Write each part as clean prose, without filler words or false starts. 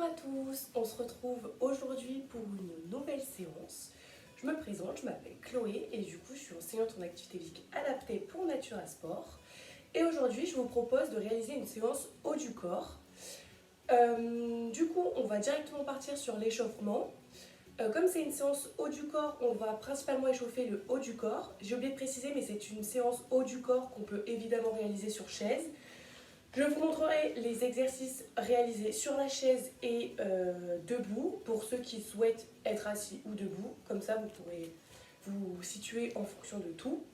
Bonjour à tous, on se retrouve aujourd'hui pour une nouvelle séance. Je me présente, je m'appelle Chloé et du coup je suis enseignante en activité physique adaptée pour Natura Sport. Et aujourd'hui je vous propose de réaliser une séance haut du corps. Du coup on va directement partir sur l'échauffement. Comme c'est une séance haut du corps, on va principalement échauffer le haut du corps. J'ai oublié de préciser mais c'est une séance haut du corps qu'on peut évidemment réaliser sur chaise. Je vous montrerai les exercices réalisés sur la chaise et debout pour ceux qui souhaitent être assis ou debout. Comme ça, vous pourrez vous situer en fonction de tout.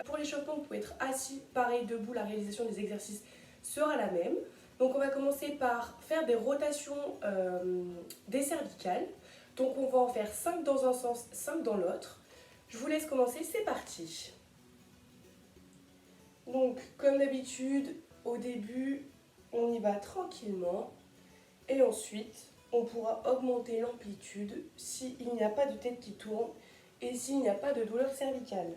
Pour l'échauffement, vous pouvez être assis, pareil, debout. La réalisation des exercices sera la même. Donc, on va commencer par faire des rotations des cervicales. Donc, on va en faire 5 dans un sens, 5 dans l'autre. Je vous laisse commencer, c'est parti. Donc, comme d'habitude, au début, on y va tranquillement et ensuite, on pourra augmenter l'amplitude s'il n'y a pas de tête qui tourne et s'il n'y a pas de douleur cervicale.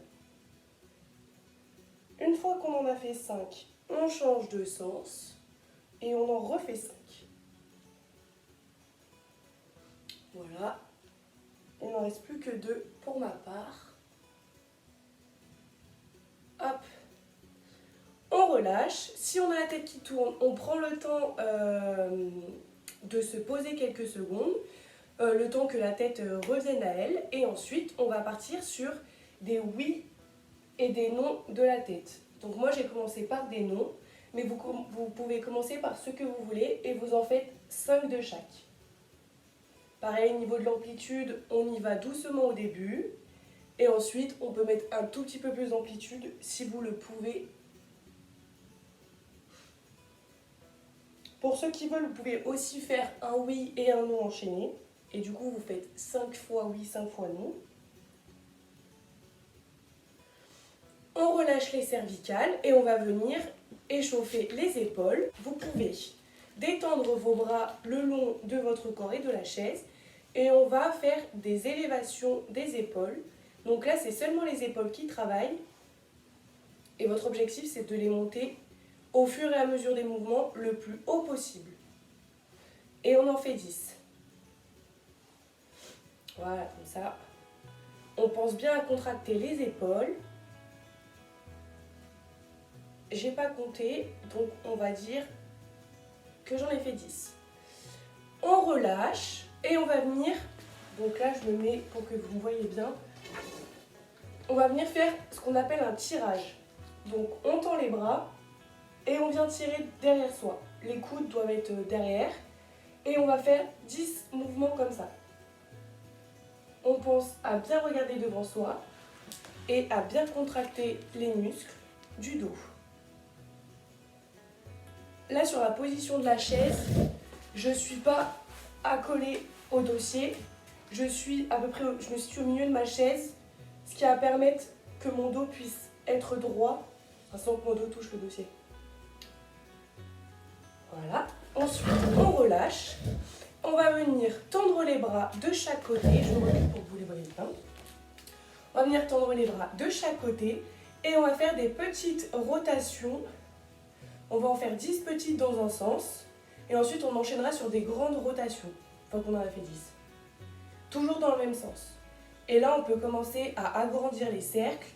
Une fois qu'on en a fait 5, on change de sens et on en refait 5. Voilà, il n'en reste plus que 2 pour ma part. Hop. On relâche, si on a la tête qui tourne, on prend le temps de se poser quelques secondes, le temps que la tête revienne à elle, et ensuite on va partir sur des oui et des non de la tête. Donc moi j'ai commencé par des non, mais vous pouvez commencer par ce que vous voulez et vous en faites 5 de chaque. Pareil, au niveau de l'amplitude, on y va doucement au début, et ensuite on peut mettre un tout petit peu plus d'amplitude si vous le pouvez. Pour ceux qui veulent, vous pouvez aussi faire un oui et un non enchaîné. Et du coup, vous faites 5 fois oui, 5 fois non. On relâche les cervicales et on va venir échauffer les épaules. Vous pouvez détendre vos bras le long de votre corps et de la chaise. Et on va faire des élévations des épaules. Donc là, c'est seulement les épaules qui travaillent. Et votre objectif, c'est de les monter au fur et à mesure des mouvements le plus haut possible. Et on en fait 10. Voilà, comme ça. On pense bien à contracter les épaules. J'ai pas compté, donc on va dire que j'en ai fait 10. On relâche et on va venir, donc là je me mets pour que vous me voyez bien, on va venir faire ce qu'on appelle un tirage. Donc on tend les bras et on vient tirer derrière soi. Les coudes doivent être derrière et on va faire 10 mouvements comme ça. On pense à bien regarder devant soi et à bien contracter les muscles du dos. Là, sur la position de la chaise, je ne suis pas accolée au dossier. Je suis à peu près, je me situe au milieu de ma chaise, ce qui va permettre que mon dos puisse être droit, sans que mon dos touche le dossier. Voilà. Ensuite, on relâche. On va venir tendre les bras de chaque côté. Je me recule pour que vous les voyez bien. On va venir tendre les bras de chaque côté et on va faire des petites rotations. On va en faire 10 petites dans un sens et ensuite on enchaînera sur des grandes rotations, une fois qu'on en a fait 10. Toujours dans le même sens. Et là, on peut commencer à agrandir les cercles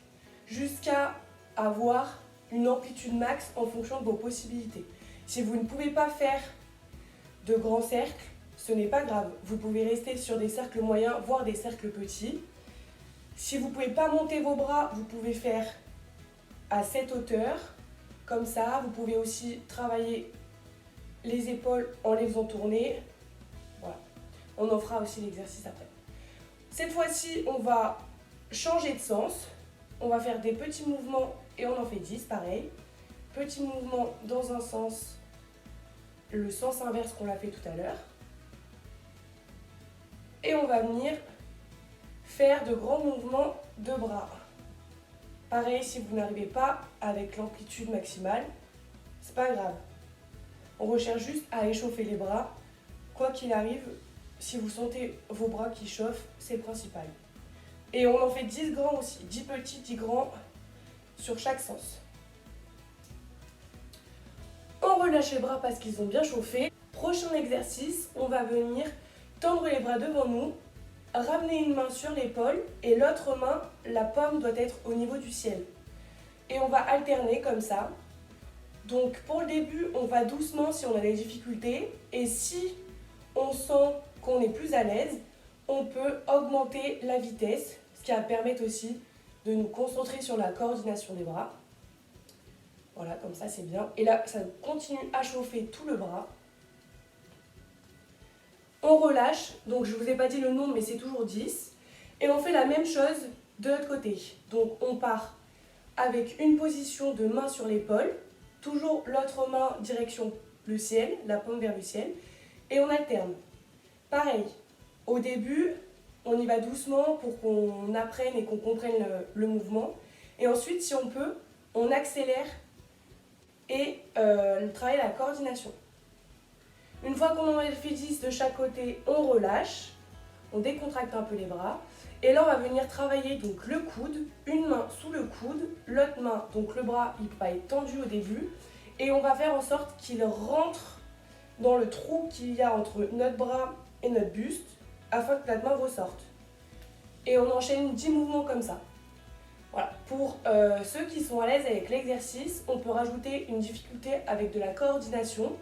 jusqu'à avoir une amplitude max en fonction de vos possibilités. Si vous ne pouvez pas faire de grands cercles, ce n'est pas grave. Vous pouvez rester sur des cercles moyens, voire des cercles petits. Si vous ne pouvez pas monter vos bras, vous pouvez faire à cette hauteur. Comme ça, vous pouvez aussi travailler les épaules en les faisant tourner. Voilà. On en fera aussi l'exercice après. Cette fois-ci, on va changer de sens. On va faire des petits mouvements et on en fait 10, pareil. Petit mouvement dans un sens, le sens inverse qu'on l'a fait tout à l'heure. Et on va venir faire de grands mouvements de bras. Pareil, si vous n'arrivez pas avec l'amplitude maximale, c'est pas grave. On recherche juste à échauffer les bras. Quoi qu'il arrive, si vous sentez vos bras qui chauffent, c'est le principal. Et on en fait 10 grands aussi, 10 petits, 10 grands sur chaque sens. On relâche les bras parce qu'ils ont bien chauffé. Prochain exercice, on va venir tendre les bras devant nous, ramener une main sur l'épaule et l'autre main, la paume doit être au niveau du ciel. Et on va alterner comme ça. Donc pour le début, on va doucement si on a des difficultés et si on sent qu'on est plus à l'aise, on peut augmenter la vitesse, ce qui va permettre aussi de nous concentrer sur la coordination des bras. Voilà, comme ça c'est bien. Et là, ça continue à chauffer tout le bras. On relâche, donc je ne vous ai pas dit le nombre, mais c'est toujours 10. Et on fait la même chose de l'autre côté. Donc on part avec une position de main sur l'épaule, toujours l'autre main direction le ciel, la paume vers le ciel, et on alterne. Pareil, au début, on y va doucement pour qu'on apprenne et qu'on comprenne le mouvement. Et ensuite, si on peut, on accélère et on travaille la coordination. Une fois qu'on en a fait 10 de chaque côté, on relâche, on décontracte un peu les bras. Et là, on va venir travailler donc le coude, une main sous le coude, l'autre main, donc le bras, il va être tendu au début. Et on va faire en sorte qu'il rentre dans le trou qu'il y a entre notre bras et notre buste, afin que notre main ressorte. Et on enchaîne 10 mouvements comme ça. Voilà. Pour ceux qui sont à l'aise avec l'exercice, on peut rajouter une difficulté avec de la coordination.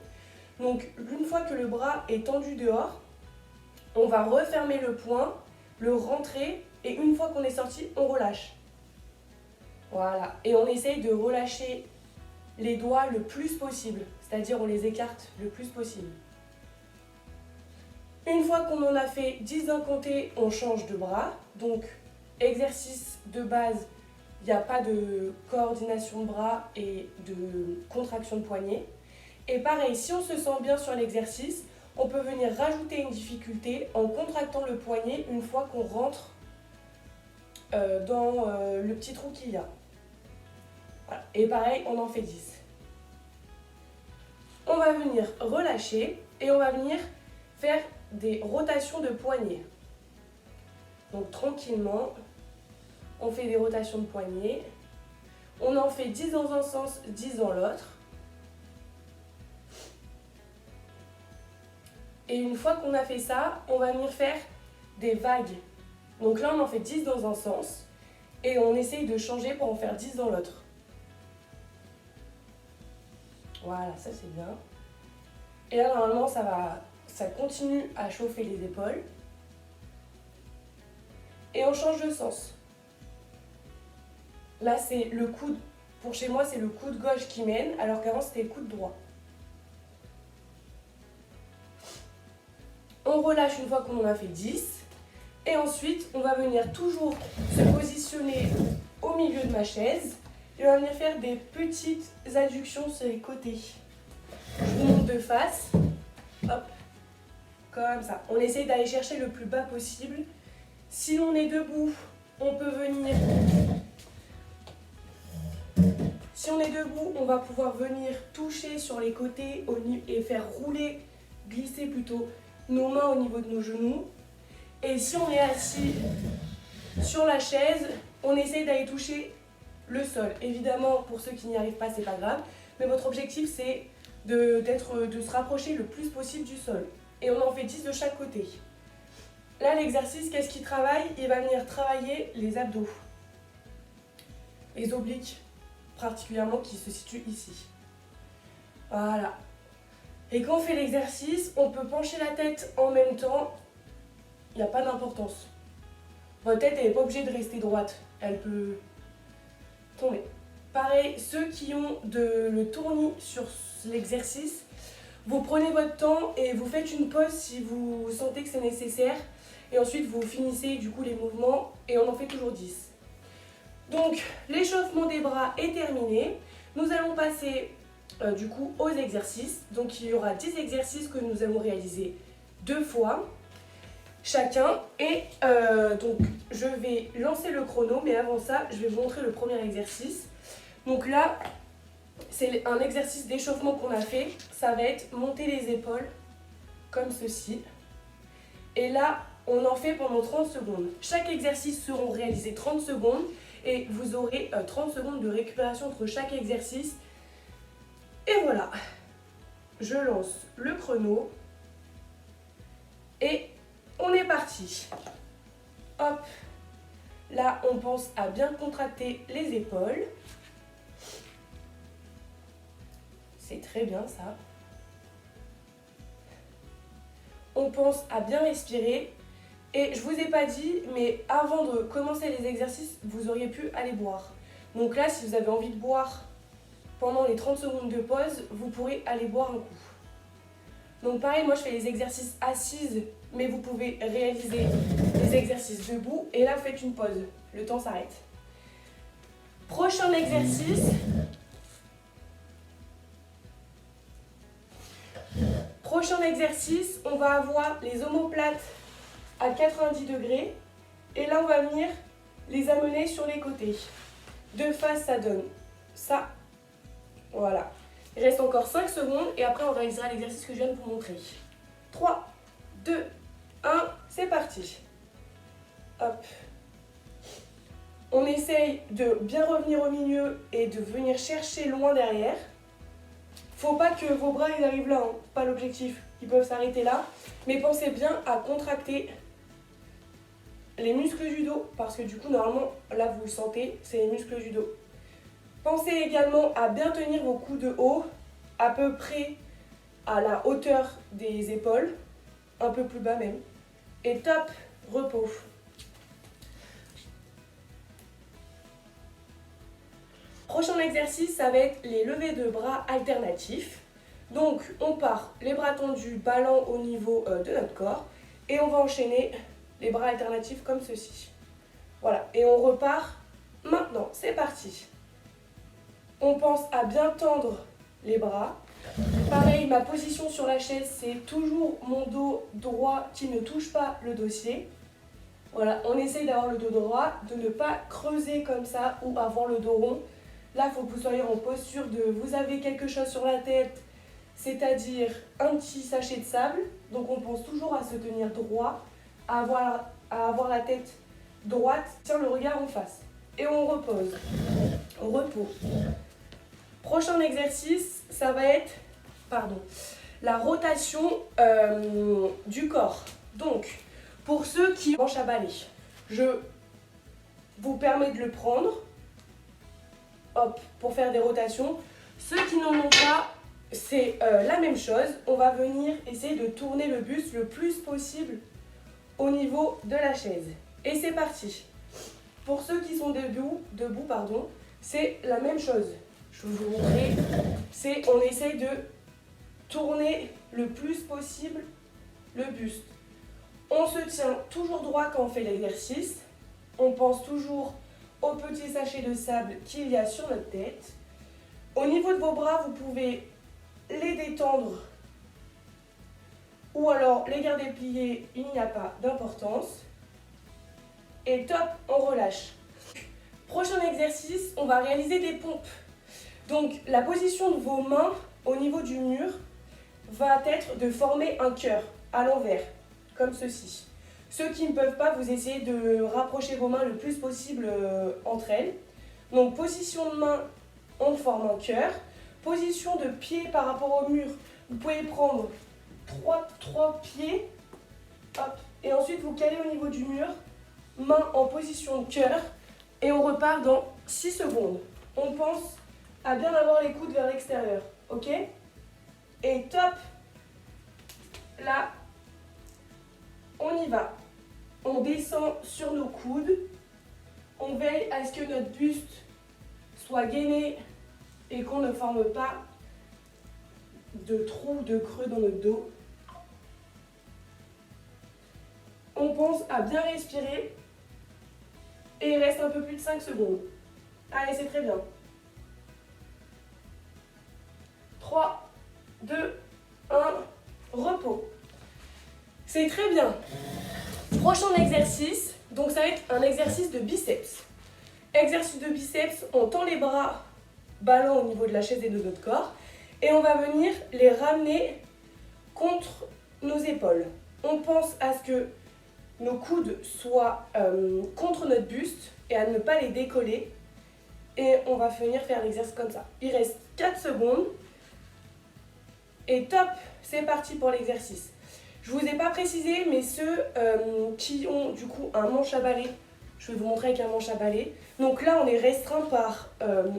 Donc, une fois que le bras est tendu dehors, on va refermer le poing, le rentrer, et une fois qu'on est sorti, on relâche. Voilà. Et on essaye de relâcher les doigts le plus possible, c'est-à-dire on les écarte le plus possible. Une fois qu'on en a fait 10 d'un côté, on change de bras. Donc, exercice de base, il n'y a pas de coordination de bras et de contraction de poignet. Et pareil, si on se sent bien sur l'exercice, on peut venir rajouter une difficulté en contractant le poignet une fois qu'on rentre dans le petit trou qu'il y a. Voilà. Et pareil, on en fait 10. On va venir relâcher et on va venir faire des rotations de poignet. Donc tranquillement, on fait des rotations de poignet. On en fait 10 dans un sens, 10 dans l'autre. Et une fois qu'on a fait ça, on va venir faire des vagues. Donc là, on en fait 10 dans un sens et on essaye de changer pour en faire 10 dans l'autre. Voilà, ça c'est bien. Et là, normalement, ça continue à chauffer les épaules. Et on change de sens. Là, c'est le coude. Pour chez moi, c'est le coude gauche qui mène, alors qu'avant, c'était le coude droit. On relâche une fois qu'on en a fait 10. Et ensuite, on va venir toujours se positionner au milieu de ma chaise. Et on va venir faire des petites adductions sur les côtés. Je vous montre de face. Hop. Comme ça. On essaye d'aller chercher le plus bas possible. Si on est debout, on peut venir... Si on est debout, on va pouvoir venir toucher sur les côtés et faire rouler, glisser plutôt nos mains au niveau de nos genoux. Et si on est assis sur la chaise, on essaye d'aller toucher le sol. Évidemment, pour ceux qui n'y arrivent pas, c'est pas grave. Mais votre objectif, c'est de se rapprocher le plus possible du sol. Et on en fait 10 de chaque côté. Là, l'exercice, qu'est-ce qu'il travaille? Il va venir travailler les abdos. Les obliques, particulièrement, qui se situent ici. Voilà. Et quand on fait l'exercice, on peut pencher la tête en même temps. Il n'y a pas d'importance. Votre tête, elle n'est pas obligée de rester droite. Elle peut tomber. Pareil, ceux qui ont le tournis sur l'exercice, vous prenez votre temps et vous faites une pause si vous sentez que c'est nécessaire. Et ensuite, vous finissez du coup les mouvements et on en fait toujours 10. Donc, l'échauffement des bras est terminé. Nous allons passer du coup aux exercices. Donc, il y aura 10 exercices que nous allons réaliser 2 fois chacun. Et donc, je vais lancer le chrono, mais avant ça, je vais vous montrer le premier exercice. Donc là, c'est un exercice d'échauffement qu'on a fait. Ça va être monter les épaules comme ceci. Et là, on en fait pendant 30 secondes. Chaque exercice sera réalisé 30 secondes et vous aurez 30 secondes de récupération entre chaque exercice. Et voilà. je lance le chrono et on est parti. Hop, là on pense à bien contracter les épaules. C'est très bien ça. On pense à bien respirer. Et je vous ai pas dit, mais avant de commencer les exercices, vous auriez pu aller boire. Donc là, si vous avez envie de boire pendant les 30 secondes de pause, vous pourrez aller boire un coup. Donc pareil, moi je fais les exercices assises, mais vous pouvez réaliser les exercices debout. Et là, vous faites une pause. Le temps s'arrête. Prochain exercice. Prochain exercice, on va avoir les omoplates à 90 degrés. Et là, on va venir les amener sur les côtés. De face, ça donne ça. Voilà. Il reste encore 5 secondes et après, on réalisera l'exercice que je viens de vous montrer. 3, 2, 1, c'est parti. Hop. On essaye de bien revenir au milieu et de venir chercher loin derrière. Faut pas que vos bras ils arrivent là, hein. Pas l'objectif. Ils peuvent s'arrêter là. Mais pensez bien à contracter les muscles du dos, parce que du coup, normalement, là, vous le sentez, c'est les muscles du dos. Pensez également à bien tenir vos coudes de haut, à peu près à la hauteur des épaules, un peu plus bas même. Et top, repos. Prochain exercice, ça va être les levées de bras alternatifs. Donc, on part les bras tendus, ballants au niveau de notre corps, et on va enchaîner les bras alternatifs comme ceci. Voilà, et on repart maintenant, c'est parti. On pense à bien tendre les bras. Pareil, ma position sur la chaise, c'est toujours mon dos droit qui ne touche pas le dossier. Voilà, on essaye d'avoir le dos droit, de ne pas creuser comme ça ou avoir le dos rond. Là, il faut que vous soyez en posture de vous avez quelque chose sur la tête, c'est-à-dire un petit sachet de sable. Donc on pense toujours à se tenir droit, à avoir la tête droite, tiens le regard en face. Et on repose. Repos. Prochain exercice, ça va être la rotation du corps. Donc, pour ceux qui ont manche à balai, je vous permets de le prendre, hop, pour faire des rotations. Ceux qui n'en ont pas, c'est la même chose. On va venir essayer de tourner le buste le plus possible au niveau de la chaise. Et c'est parti. Pour ceux qui sont debout, c'est la même chose. Je vais vous montrer. On essaye de tourner le plus possible le buste. On se tient toujours droit quand on fait l'exercice. On pense toujours au petit sachet de sable qu'il y a sur notre tête. Au niveau de vos bras, vous pouvez les détendre ou alors les garder pliés, il n'y a pas d'importance. Et top, on relâche. Prochain exercice, on va réaliser des pompes. Donc la position de vos mains au niveau du mur va être de former un cœur à l'envers, comme ceci. Ceux qui ne peuvent pas, vous essayez de rapprocher vos mains le plus possible entre elles. Donc position de main, on forme un cœur. Position de pied par rapport au mur, vous pouvez prendre trois pieds, hop, et ensuite vous calez au niveau du mur, main en position de cœur, et on repart dans 6 secondes. On pense à bien avoir les coudes vers l'extérieur, ok? Et top, là, on y va. On descend sur nos coudes, on veille à ce que notre buste soit gainé et qu'on ne forme pas de trous, de creux dans notre dos. On pense à bien respirer et il reste un peu plus de 5 secondes. Allez, c'est très bien. 3, 2, 1, repos. C'est très bien. Prochain exercice, donc ça va être un exercice de biceps. Exercice de biceps, on tend les bras ballants au niveau de la chaise et de notre corps et on va venir les ramener contre nos épaules. On pense à ce que nos coudes soient contre notre buste et à ne pas les décoller et on va venir faire l'exercice comme ça. Il reste 4 secondes. Et top, c'est parti pour l'exercice. Je vous ai pas précisé, mais ceux qui ont du coup un manche à balai, je vais vous montrer avec un manche à balai. Donc là, on est restreint par,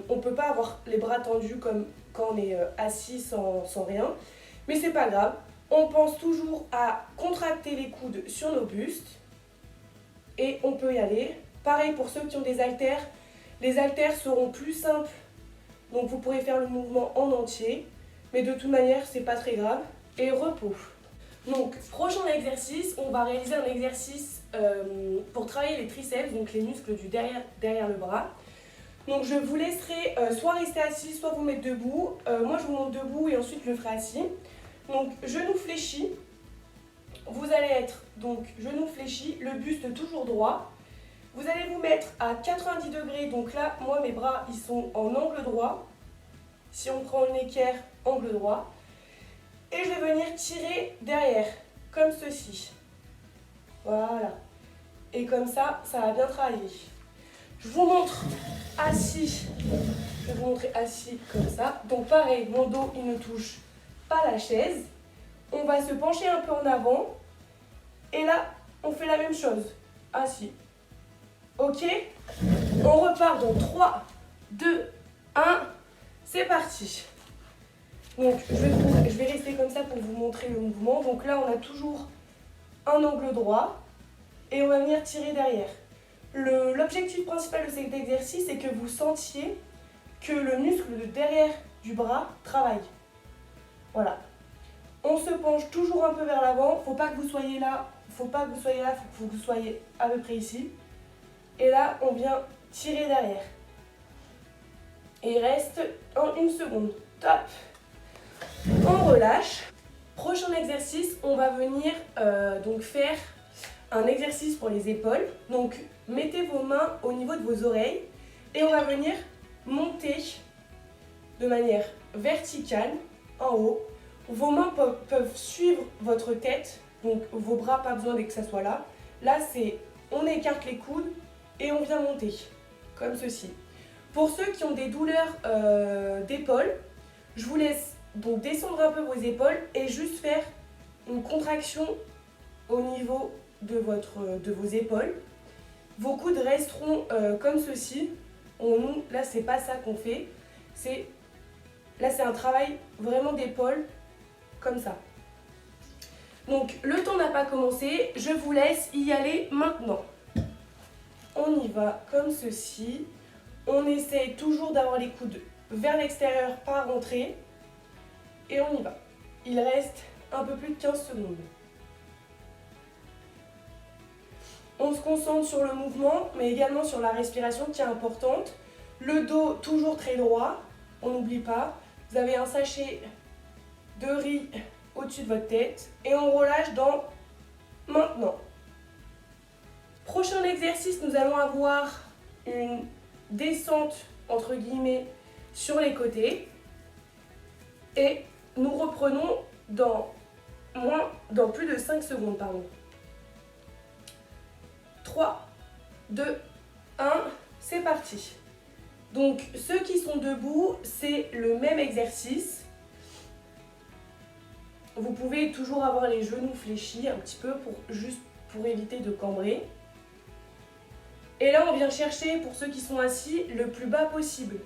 on peut pas avoir les bras tendus comme quand on est assis sans rien, mais c'est pas grave. On pense toujours à contracter les coudes sur nos bustes et on peut y aller. Pareil pour ceux qui ont des haltères, les haltères seront plus simples, donc vous pourrez faire le mouvement en entier, mais de toute manière, c'est pas très grave. Et repos. Donc, prochain exercice, on va réaliser un exercice pour travailler les triceps, donc les muscles du derrière le bras. Donc, je vous laisserai soit rester assis, soit vous mettre debout. Moi, je vous montre debout et ensuite je le ferai assis. Donc, genoux fléchis. Vous allez être, donc, genoux fléchis, le buste toujours droit. Vous allez vous mettre à 90 degrés. Donc là, moi, mes bras, ils sont en angle droit. Si on prend une équerre, angle droit. Et je vais venir tirer derrière, comme ceci. Voilà. Et comme ça, ça va bien travailler. Je vous montre assis. Je vais vous montrer assis comme ça. Donc pareil, mon dos, il ne touche pas la chaise. On va se pencher un peu en avant. Et là, on fait la même chose. Assis. Ok? On repart dans 3, 2, 1. C'est parti. Donc, je vais rester comme ça pour vous montrer le mouvement. Donc là, on a toujours un angle droit et on va venir tirer derrière. L'objectif principal de cet exercice, c'est que vous sentiez que le muscle de derrière du bras travaille. Voilà. On se penche toujours un peu vers l'avant. Faut pas que vous soyez là. Faut que vous soyez à peu près ici. Et là, on vient tirer derrière. Et il reste en 1 seconde. Top! On relâche. Prochain exercice, on va venir donc faire un exercice pour les épaules. Donc mettez vos mains au niveau de vos oreilles et on va venir monter de manière verticale en haut. Vos mains peuvent suivre votre tête, donc vos bras, pas besoin que ça soit là. Là, c'est on écarte les coudes et on vient monter, comme ceci. Pour ceux qui ont des douleurs d'épaule, je vous laisse donc descendre un peu vos épaules et juste faire une contraction au niveau de vos épaules. Vos coudes resteront comme ceci. Là, c'est pas ça qu'on fait. Là, c'est un travail vraiment d'épaule, comme ça. Donc, le temps n'a pas commencé. Je vous laisse y aller maintenant. On y va comme ceci. On essaye toujours d'avoir les coudes vers l'extérieur, pas rentrer. Et on y va. Il reste un peu plus de 15 secondes. On se concentre sur le mouvement, mais également sur la respiration qui est importante. Le dos toujours très droit, on n'oublie pas. Vous avez un sachet de riz au-dessus de votre tête. Et on relâche dans maintenant. Prochain exercice, nous allons avoir une descente, entre guillemets, sur les côtés. Et nous reprenons dans plus de 5 secondes. 3, 2, 1, c'est parti. Donc ceux qui sont debout, c'est le même exercice. Vous pouvez toujours avoir les genoux fléchis un petit peu pour éviter de cambrer. Et là, on vient chercher, pour ceux qui sont assis, le plus bas possible.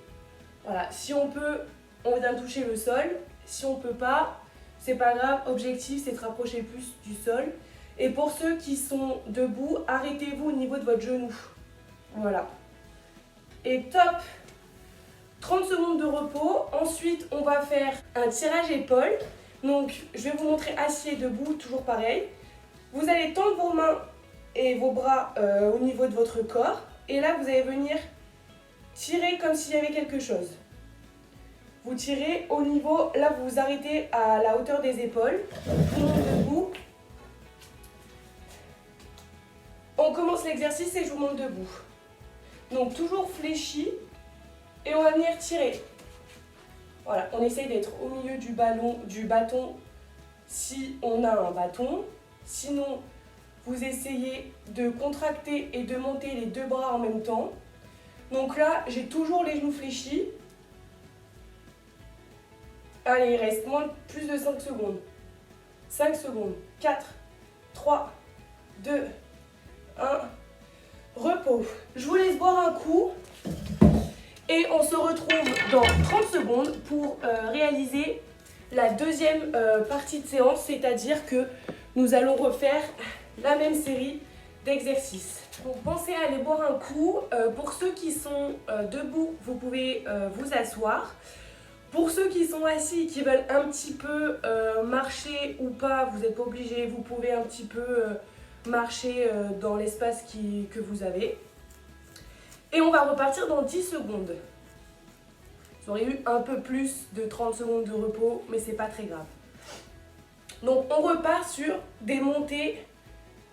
Voilà, si on peut, on vient toucher le sol. Si on ne peut pas, c'est pas grave. Objectif, c'est de rapprocher plus du sol. Et pour ceux qui sont debout, arrêtez-vous au niveau de votre genou. Voilà. Et top! 30 secondes de repos. Ensuite, on va faire un tirage épaule. Donc, je vais vous montrer assis et debout, toujours pareil. Vous allez tendre vos mains et vos bras au niveau de votre corps. Et là, vous allez venir tirer comme s'il y avait quelque chose. Vous tirez au niveau, là vous vous arrêtez à la hauteur des épaules. Tout le monde debout. On commence l'exercice et je vous montre debout. Donc toujours fléchi et on va venir tirer. Voilà, on essaye d'être au milieu du bâton si on a un bâton. Sinon, vous essayez de contracter et de monter les deux bras en même temps. Donc là, j'ai toujours les genoux fléchis. Allez, il reste plus de 5 secondes. 5 secondes. 4, 3, 2, 1. Repos. Je vous laisse boire un coup. Et on se retrouve dans 30 secondes pour réaliser la deuxième partie de séance. C'est-à-dire que nous allons refaire la même série d'exercices. Donc pensez à aller boire un coup. Pour ceux qui sont debout, vous pouvez vous asseoir. Pour ceux qui sont assis, qui veulent un petit peu marcher ou pas, vous n'êtes pas obligé, vous pouvez un petit peu marcher dans l'espace que vous avez. Et on va repartir dans 10 secondes. Vous aurez eu un peu plus de 30 secondes de repos, mais c'est pas très grave. Donc on repart sur des montées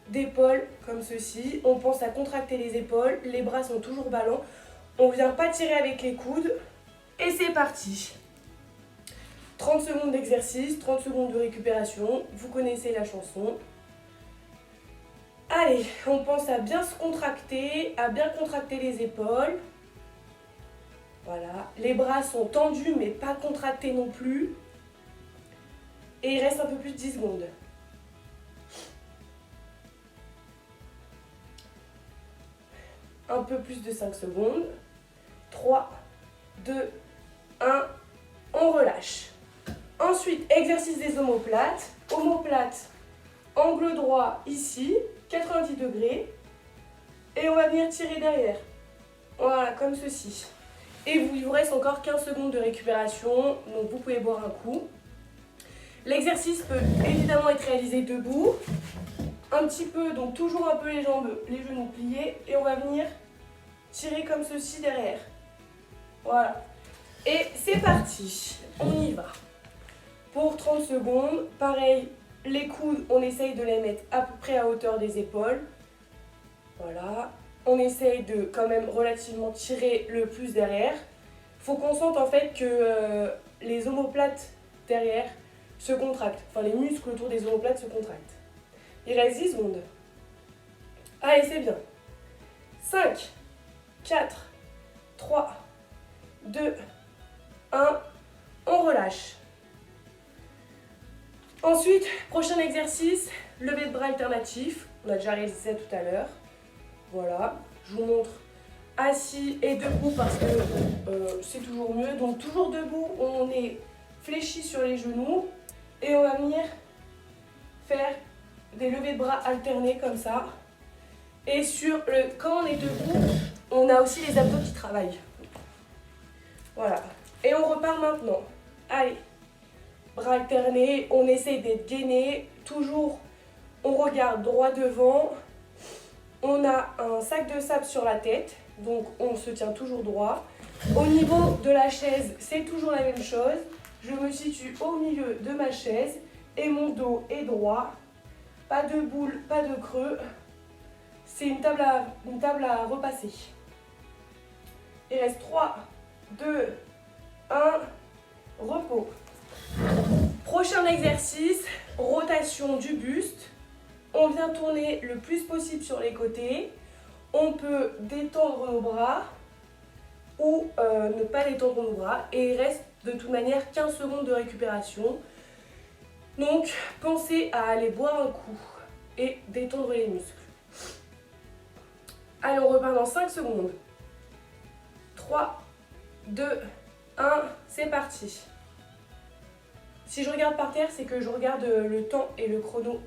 d'épaules comme ceci. On pense à contracter les épaules, les bras sont toujours ballants. On vient pas tirer avec les coudes. Et c'est parti. 30 secondes d'exercice, 30 secondes de récupération. Vous connaissez la chanson. Allez, on pense à bien se contracter, à bien contracter les épaules. Voilà, les bras sont tendus mais pas contractés non plus. Et il reste un peu plus de 10 secondes. Un peu plus de 5 secondes. 3, 2, 1, on relâche. Ensuite, exercice des omoplates. Omoplate, angle droit ici, 90 degrés. Et on va venir tirer derrière. Voilà, comme ceci. Et il vous reste encore 15 secondes de récupération, donc vous pouvez boire un coup. L'exercice peut évidemment être réalisé debout. Un petit peu, donc toujours un peu les jambes, les genoux pliés. Et on va venir tirer comme ceci derrière. Voilà. Et c'est parti, on y va. Pour 30 secondes, pareil, les coudes, on essaye de les mettre à peu près à hauteur des épaules. Voilà. On essaye de quand même relativement tirer le plus derrière. Il faut qu'on sente en fait que les omoplates derrière se contractent. Enfin, les muscles autour des omoplates se contractent. Il reste 10 secondes. Allez, c'est bien. 5, 4, 3, 2, 1. On relâche. Ensuite, prochain exercice, lever de bras alternatif. On a déjà réalisé ça tout à l'heure. Voilà, je vous montre assis et debout parce que c'est toujours mieux. Donc toujours debout, on est fléchi sur les genoux et on va venir faire des levées de bras alternés comme ça. Et quand on est debout, on a aussi les abdos qui travaillent. Voilà, et on repart maintenant. Allez, bras alternés, on essaye d'être gainé. Toujours, on regarde droit devant. On a un sac de sable sur la tête, donc on se tient toujours droit. Au niveau de la chaise, c'est toujours la même chose. Je me situe au milieu de ma chaise et mon dos est droit. Pas de boule, pas de creux. C'est une table à repasser. Il reste 3, 2, 1, repos. Prochain exercice, rotation du buste. On vient tourner le plus possible sur les côtés. On peut détendre nos bras ou ne pas détendre nos bras. Et il reste de toute manière 15 secondes de récupération. Donc pensez à aller boire un coup et détendre les muscles. Allez, on repart dans 5 secondes. 3, 2, 1, c'est parti. Si je regarde par terre, c'est que je regarde le temps et le chrono.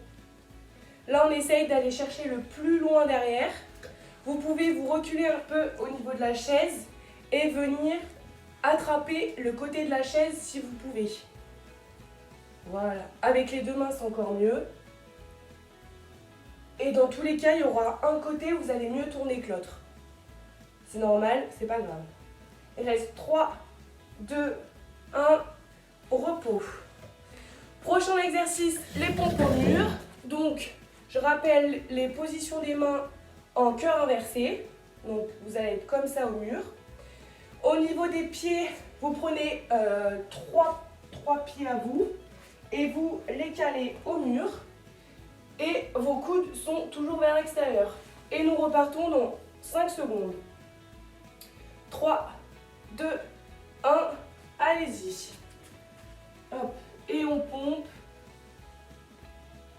Là, on essaye d'aller chercher le plus loin derrière. Vous pouvez vous reculer un peu au niveau de la chaise et venir attraper le côté de la chaise si vous pouvez. Voilà. Avec les deux mains, c'est encore mieux. Et dans tous les cas, il y aura un côté où vous allez mieux tourner que l'autre. C'est normal, c'est pas grave. Il reste 3, 2, 1, repos. Prochain exercice, les pompes au mur. Donc, je rappelle les positions des mains en cœur inversé. Donc, vous allez être comme ça au mur. Au niveau des pieds, vous prenez 3 pieds à vous et vous les calez au mur. Et vos coudes sont toujours vers l'extérieur. Et nous repartons dans 5 secondes. 3, 2, 1, allez-y. Hop, et on pompe.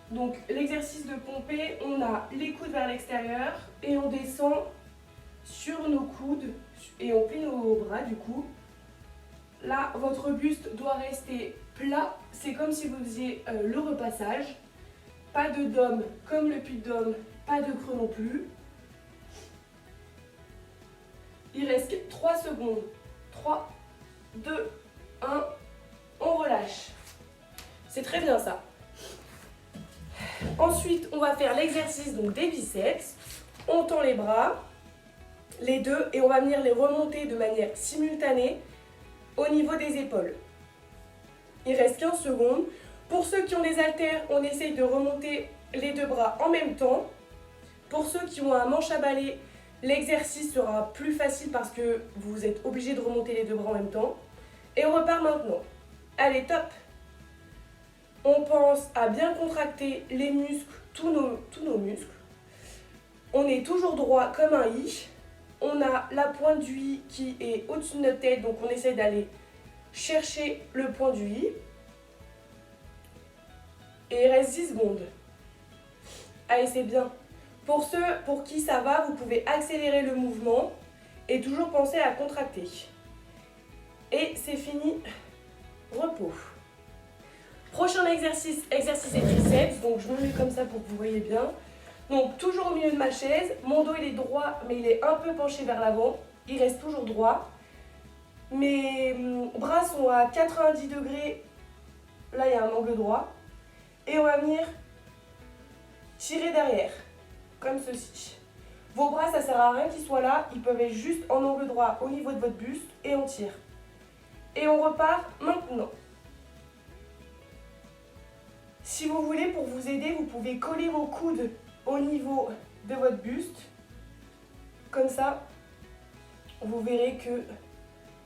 Donc l'exercice de pomper, on a les coudes vers l'extérieur et on descend sur nos coudes et on plie nos bras du coup. Là, votre buste doit rester plat, c'est comme si vous faisiez le repassage. Pas de dôme comme le puy-de-dôme, pas de creux non plus. Il reste 3 secondes. 3, 2, 1, on relâche. C'est très bien ça. Ensuite, on va faire l'exercice donc des biceps. On tend les bras, les deux, et on va venir les remonter de manière simultanée au niveau des épaules. Il reste 15 secondes. Pour ceux qui ont des haltères, on essaye de remonter les deux bras en même temps. Pour ceux qui ont un manche à balai, l'exercice sera plus facile parce que vous êtes obligé de remonter les deux bras en même temps. Et on repart maintenant. Allez, top! On pense à bien contracter les muscles, tous nos muscles. On est toujours droit comme un i. On a la pointe du i qui est au-dessus de notre tête, donc on essaie d'aller chercher le point du i. Et il reste 10 secondes. Allez, c'est bien. Pour ceux pour qui ça va, vous pouvez accélérer le mouvement et toujours penser à contracter. Et c'est fini. Repos. Prochain exercice, exercice des triceps. Donc je me mets comme ça pour que vous voyez bien. Donc toujours au milieu de ma chaise. Mon dos il est droit mais il est un peu penché vers l'avant. Il reste toujours droit. Mes bras sont à 90 degrés. Là il y a un angle droit. Et on va venir tirer derrière. Comme ceci. Vos bras ça sert à rien qu'ils soient là. Ils peuvent être juste en angle droit au niveau de votre buste. Et on tire. Et on repart maintenant. Si vous voulez, pour vous aider, vous pouvez coller vos coudes au niveau de votre buste. Comme ça, vous verrez que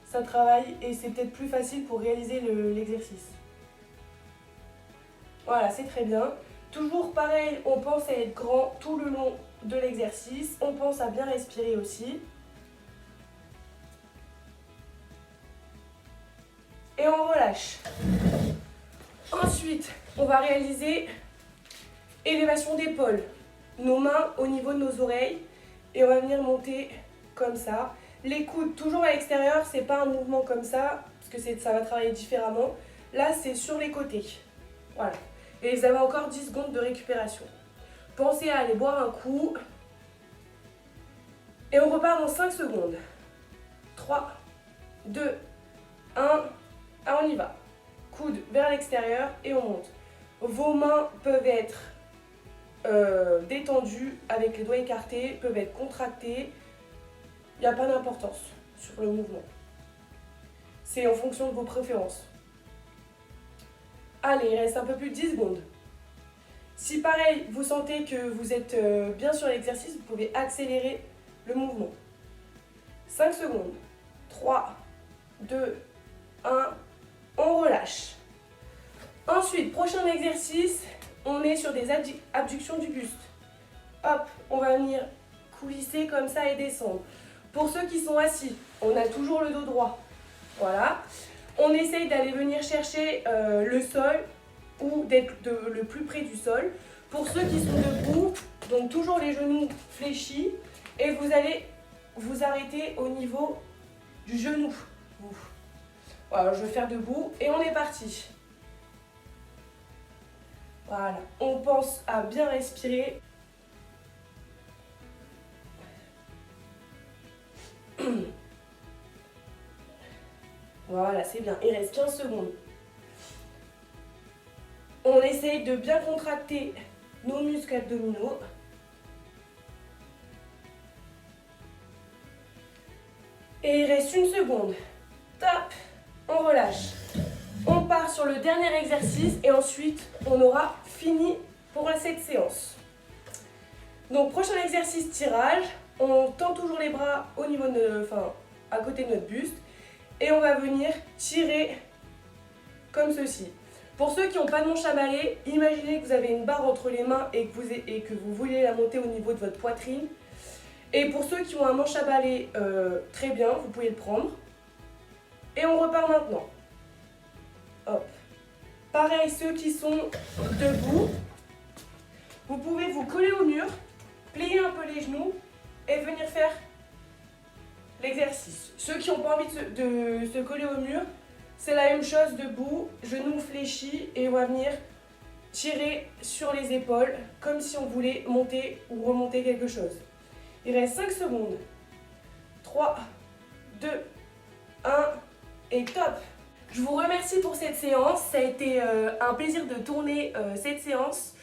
ça travaille et c'est peut-être plus facile pour réaliser l'exercice. Voilà, c'est très bien. Toujours pareil, on pense à être grand tout le long de l'exercice. On pense à bien respirer aussi. Et on relâche. Ensuite, on va réaliser élévation d'épaule. Nos mains au niveau de nos oreilles. Et on va venir monter comme ça. Les coudes toujours à l'extérieur, c'est pas un mouvement comme ça, parce que ça va travailler différemment. Là, c'est sur les côtés. Voilà. Et vous avez encore 10 secondes de récupération. Pensez à aller boire un coup. Et on repart dans 5 secondes. 3, 2, 1. Ah, on y va. Coude vers l'extérieur et on monte. Vos mains peuvent être détendues avec les doigts écartés, peuvent être contractées. Il n'y a pas d'importance sur le mouvement. C'est en fonction de vos préférences. Allez, il reste un peu plus de 10 secondes. Si pareil, vous sentez que vous êtes bien sur l'exercice, vous pouvez accélérer le mouvement. 5 secondes. 3, 2, 1. On relâche. Ensuite, prochain exercice, on est sur des abductions du buste. Hop, on va venir coulisser comme ça et descendre. Pour ceux qui sont assis, on a toujours le dos droit. Voilà. On essaye d'aller venir chercher le sol ou d'être le plus près du sol. Pour ceux qui sont debout, donc toujours les genoux fléchis et vous allez vous arrêter au niveau du genou. Voilà, je vais faire debout et on est parti. Voilà, on pense à bien respirer. Voilà, c'est bien. Il reste 15 secondes. On essaye de bien contracter nos muscles abdominaux. Et il reste 1 seconde. Top! On relâche. On part sur le dernier exercice et ensuite on aura fini pour cette séance. Donc prochain exercice, tirage. On tend toujours les bras au niveau à côté de notre buste et on va venir tirer comme ceci. Pour ceux qui n'ont pas de manche à balai, imaginez que vous avez une barre entre les mains et que vous voulez la monter au niveau de votre poitrine. Et pour ceux qui ont un manche à balai, très bien, vous pouvez le prendre. Et on repart maintenant. Hop. Pareil, ceux qui sont debout, vous pouvez vous coller au mur, plier un peu les genoux et venir faire l'exercice. Ceux qui n'ont pas envie de se coller au mur, c'est la même chose debout, genoux fléchis et on va venir tirer sur les épaules comme si on voulait monter ou remonter quelque chose. Il reste 5 secondes. 3, 2, 1 et top! Je vous remercie pour cette séance, ça a été un plaisir de tourner cette séance.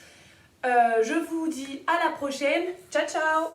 Je vous dis à la prochaine, ciao ciao!